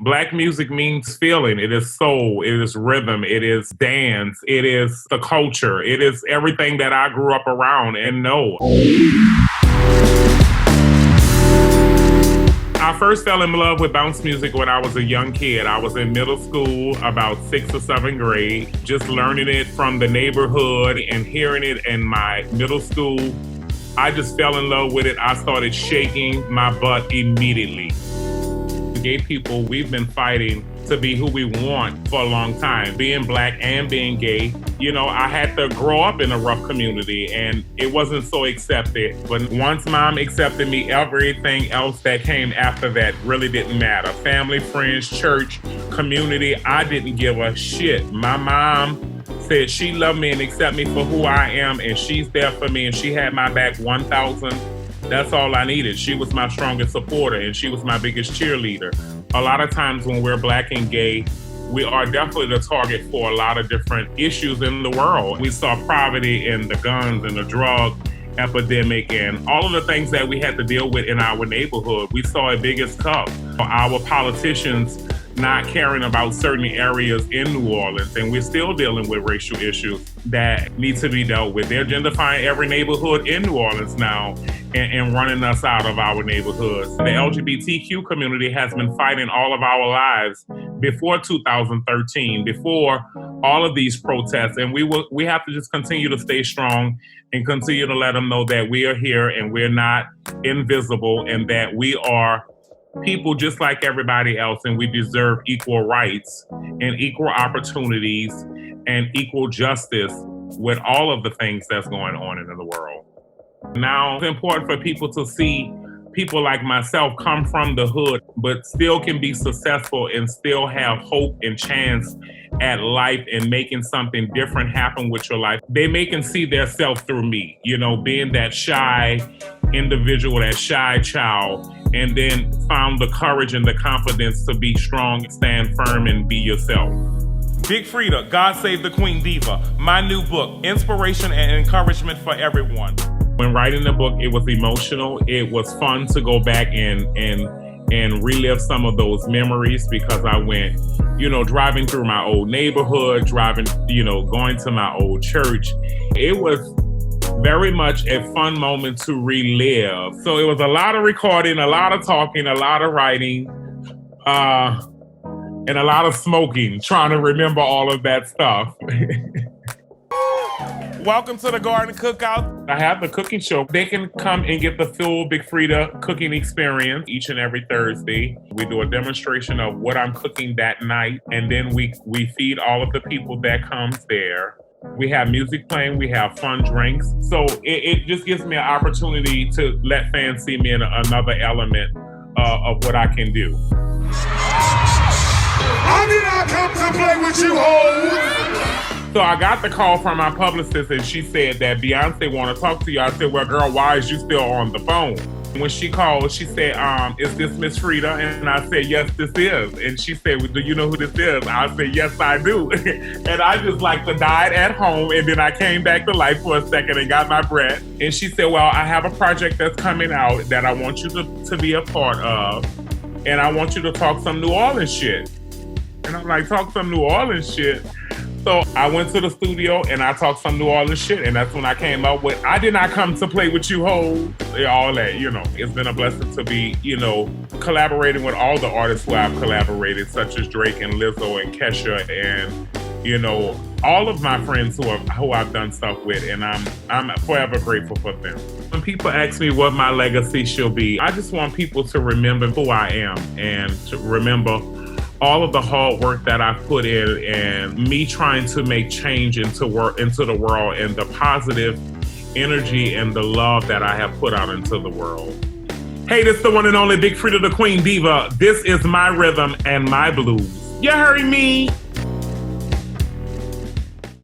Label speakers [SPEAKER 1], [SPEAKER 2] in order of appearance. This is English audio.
[SPEAKER 1] Black music means feeling. It is soul, it is rhythm, it is dance, it is the culture, it is everything that I grew up around and know. I first fell in love with bounce music when I was a young kid. I was in middle school, about 6th or 7th grade, just learning it from the neighborhood and hearing it in my middle school. I just fell in love with it. I started shaking my butt immediately. Gay people, we've been fighting to be who we want for a long time. Being Black and being gay, I had to grow up in a rough community and it wasn't so accepted. But once Mom accepted me, everything else that came after that really didn't matter. Family, friends, church, community, I didn't give a shit. My mom said she loved me and accepted me for who I am, and she's there for me, and she had my back 1,000. That's all I needed. She was my strongest supporter, and she was my biggest cheerleader. A lot of times when we're Black and gay, we are definitely the target for a lot of different issues in the world. We saw poverty and the guns and the drug epidemic and all of the things that we had to deal with in our neighborhood. We saw it big as tough. Our politicians not caring about certain areas in New Orleans, and we're still dealing with racial issues that need to be dealt with. They're gentrifying every neighborhood in New Orleans now and running us out of our neighborhoods. The LGBTQ community has been fighting all of our lives before 2013, before all of these protests, and we have to just continue to stay strong and continue to let them know that we are here and we're not invisible and that we are people just like everybody else, and we deserve equal rights and equal opportunities and equal justice with all of the things that's going on in the world. Now, it's important for people to see people like myself come from the hood, but still can be successful and still have hope and chance at life and making something different happen with your life. They make and see their self through me, being that shy individual, that shy child, and then found the courage and the confidence to be strong, stand firm, and be yourself. Big Freedia, God Save the Queen Diva, my new book, inspiration and encouragement for everyone. When writing the book, it was emotional. It was fun to go back and relive some of those memories because I went, driving through my old neighborhood, going to my old church. It was very much a fun moment to relive. So it was a lot of recording, a lot of talking, a lot of writing, and a lot of smoking, trying to remember all of that stuff. Welcome to the Garden Cookout. I have the cooking show. They can come and get the full Big Freedia cooking experience each and every Thursday. We do a demonstration of what I'm cooking that night, and then we feed all of the people that comes there. We have music playing, we have fun drinks. So it just gives me an opportunity to let fans see me in another element of what I can do.
[SPEAKER 2] I did not come to play with you, hoes!
[SPEAKER 1] So I got the call from my publicist and she said that Beyoncé want to talk to you. I said, well, girl, why is you still on the phone? When she called, she said, is this Miss Freedia? And I said, yes, this is. And she said, well, do you know who this is? I said, yes, I do. And I just died at home. And then I came back to life for a second and got my breath. And she said, well, I have a project that's coming out that I want you to be a part of. And I want you to talk some New Orleans shit. And I'm like, talk some New Orleans shit? So I went to the studio and I talked some New Orleans shit, and that's when I came up with, I did not come to play with you hoes. All that, It's been a blessing to be, collaborating with all the artists who I've collaborated, such as Drake and Lizzo and Kesha and, all of my friends who I've done stuff with, and I'm forever grateful for them. When people ask me what my legacy should be, I just want people to remember who I am and to remember all of the hard work that I've put in and me trying to make change into the world and the positive energy and the love that I have put out into the world. Hey, this is the one and only Big Freedia, the Queen Diva. This is my rhythm and my blues. You heard me?